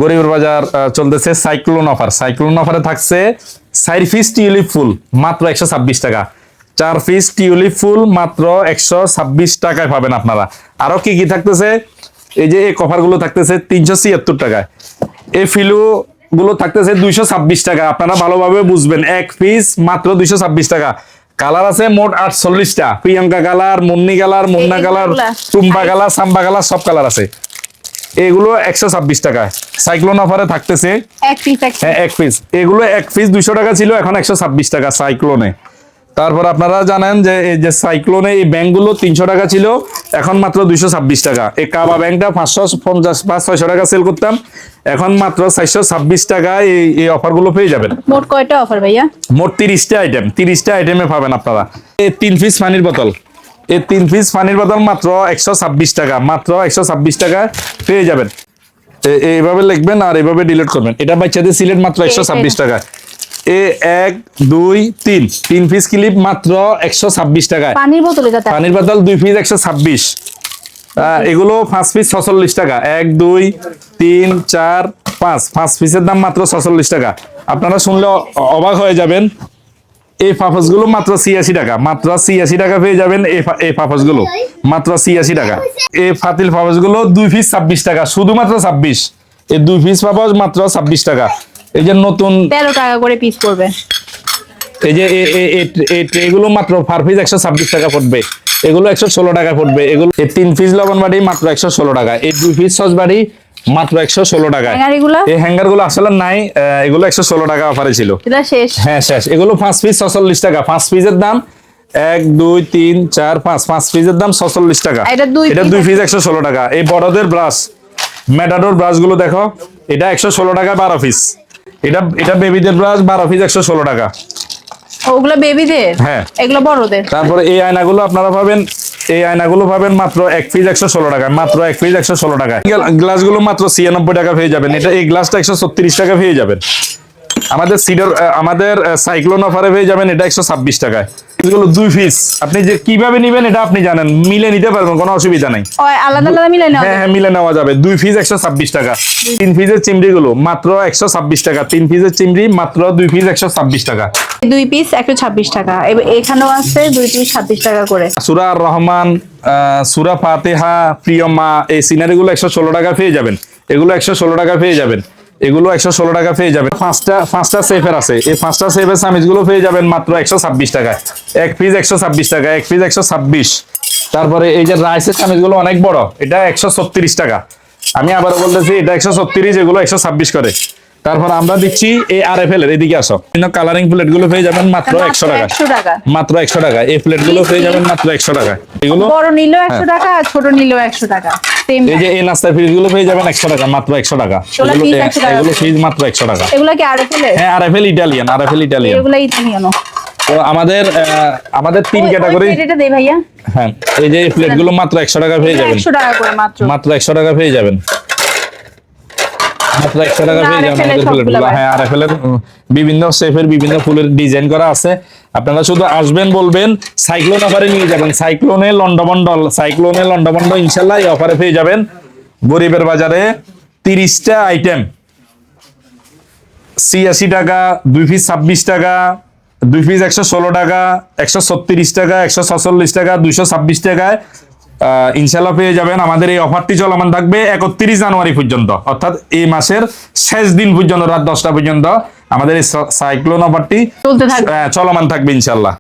গরিবের বাজার চলতেছে সাইক্লোন অফার। সাইক্লোন অফারে থাকছে 4 পিস টিউলিপ ফুল মাত্র 126 টাকা, 4 পিস টিউলিপ ফুল মাত্র 126 টাকায় পাবেন আপনারা। আরো কি কি থাকতেছে, এই যে এই কভার গুলো থাকতেছে 376 টাকায়, এই ফিলু গুলো থাকতেছে 226 টাকা। আপনারা ভালোভাবে বুঝবেন, এক পিস মাত্র 226 টাকা। কালার আছে মোট 48টা, Priyanka colour, Munni colour, Munna colour, Tumpa colour, samba colour, সব কালার আছে। এগুলো 126 টাকায় সাইক্লোন অফারে থাকতেছে এক পিস। হ্যাঁ এক পিস। এগুলো এক পিস 200 টাকা ছিল, এখন 126 টাকা সাইক্লোনে। তারপর আপনারা জানেন যে এই যে সাইক্লোনে এই ব্যাংকগুলো 300 টাকা ছিল, এখন মাত্র 226 টাকা। এই কাবা ব্যাংকটা 550 বা 600 টাকা সেল করতাম, এখন মাত্র 426 টাকায় এই অফারগুলো পেয়ে যাবেন। মোট কয়টা অফার ভাইয়া? মোট 30টা আইটেম, 30টা আইটেমে পাবেন আপনারা। এই 3 পিস পানির বোতল, এই 3 পিস পানির বোতল মাত্র 126 টাকা, মাত্র 126 টাকা পেয়ে যাবেন। এইভাবে লিখবেন আর এইভাবে ডিলিট করবেন। এটা বাচ্চাদের সিলেট মাত্র 126 টাকা। এ 1 2 3 3 পিস ক্লিপ মাত্র 126 টাকা। পানির বোতল, এটা পানির বোতল 2 পিস 126। এগুলো 5 পিস 46 টাকা। 1 2 3 4 5 পিসের দাম মাত্র 46 টাকা। আপনারা শুনলে অবাক হয়ে যাবেন। এই পাপস গুলো মাত্র 86 টাকা, মাত্র 86 টাকা পেয়ে যাবেন। এই পাপস গুলো মাত্র 86 টাকা। এই ফাতিল পাপস গুলো 2 পিস 26 টাকা, শুধুমাত্র 26। এই 2 পিস পাপস মাত্র 26 টাকা। এই যে নতুন 13 টাকা করে পিস পড়বে। এই যে এগুলো মাত্র পার পিস 126 টাকা পড়বে, এগুলো 116 টাকা পড়বে। এগুলো এই 3 পিস লবণ বাটি মাত্র 116 টাকা, এই 2 পিস সস বাটি মাত্র 116 টাকা। এই হ্যাঙ্গার গুলো আসলে নাই, এগুলো 116 টাকা অফারে ছিল, এটা শেষ। হ্যাঁ শেষ। এগুলো 5 পিস 46 টাকা, 5 পিসের দাম 1 2 3 4 5 পিসের দাম 46 টাকা। এটা 2 পিস 116 টাকা। এই বড়দের ব্রাশ, মেটাডোর ব্রাশ গুলো দেখো, এটা 116 টাকা 12 পিস। এটা বেবিদের ব্রাশ 12 পিস 116 টাকা। ওগুলো বেবিদের, হ্যাঁ এগুলো বড়দের। তারপরে এই আয়নাগুলো আপনারা পাবেন, এই আয়নাগুলো পাবেন মাত্র 1 পিস 116 টাকা, মাত্র 1 পিস 116 টাকা। গ্লাসগুলো মাত্র 96 টাকা পেয়ে যাবেন। এটা এই গ্লাসটা 136 টাকা পেয়ে যাবেন। আমাদের সাইক্লোন অফারে পেয়ে যাবেন এটা 126 টাকায়। এগুলো 2 পিস, আপনি যে কিভাবে নেবেন এটা আপনি জানেন, মিলে নিতে পারবেন, কোনো অসুবিধা নাই। আলাদা আলাদা মিলে নেওয়া, হ্যাঁ মিলে নেওয়া যাবে। 2 পিস 126 টাকা। 3 পিসের চিমড়ি গুলো মাত্র 126 টাকা, 3 পিসের চিমড়ি মাত্র 2 পিস 126 টাকা। 2 পিস 126 টাকা। এখানেও আছে 2 পিস 26 টাকা করে। সূরা আর রহমান, সূরা ফাতিহা, প্রিয় মা, এই সিনারি গুলো 116 টাকা পেয়ে যাবেন। এগুলো 116 টাকা পেয়ে যাবেন। এগুলো 116 টাকা পেয়ে যাবেন। পাঁচটা সেফের আছে, এই 5টা সেফের সামিজ গুলো পেয়ে যাবেন মাত্র 126 টাকা। 1 পিস 126 টাকা, 1 পিস 126। তারপরে এই যে রাইসের সামিজ গুলো অনেক বড়, এটা 136 টাকা। আমি আবার বলতেছি এটা 136, এগুলো 126 করে। তারপর আমরা দিচ্ছি এই আরএফএল এর, এদিকে আসো, বিভিন্ন কালারিং প্লেট গুলো পেয়ে যাবেন মাত্র 100 টাকা, মাত্র 100 টাকা। এই প্লেট গুলো পেয়ে যাবেন মাত্র 100 টাকা। এগুলো বড় নিলেও 100 টাকা, আর ছোট নিলেও 100 টাকা। এই যে এই নাস্তা ফ্রিজ গুলো পেয়ে যাবেন 100 টাকা, মাত্র 100 টাকা। এগুলো ফ্রিজ মাত্র 100 টাকা। এগুলো কি আরএফএল এর? হ্যাঁ আরএফএল ইটালিয়ান, আরএফএল ইটালিয়ান। এগুলো ইতালিয়ানো। তো আমাদের 3 ক্যাটাগরি। এটা দেই ভাইয়া। হ্যাঁ এই যে এই প্লেট গুলো মাত্র 100 টাকা পেয়ে যাবেন, 100 টাকা করে মাত্র, মাত্র 100 টাকা পেয়ে যাবেন, মাত্র 100 টাকা পেয়ে যাবেন আমাদের প্লেটগুলো। হ্যাঁ আরএফএল এর বিভিন্ন শেপের বিভিন্ন ফুলের ডিজাইন করা আছে। আপনারা শুধু আসবেন, বলবেন সাইক্লোন অফারে নিয়ে যাবেন। সাইক্লোনে লন্ডমন্ডল, সাইক্লোনে লন্ডমন্ডল ইনশাআল্লাহ এই অফারে পেয়ে যাবেন। গরিবের বাজারে 30টা আইটেম 86 টাকা, 2 পিস 26 টাকা, 2 পিস 116 টাকা, 136 টাকা, 146 টাকা, 226 টাকায় ইনশাল্লাহ পেয়ে যাবেন। আমাদের এই অফারটি চলমান থাকবে 31 জানুয়ারি পর্যন্ত, অর্থাৎ এই মাসের শেষ দিন পর্যন্ত, রাত 10টা পর্যন্ত আমাদের এই সাইক্লোন অফারটি চলমান থাকবে ইনশাল্লাহ।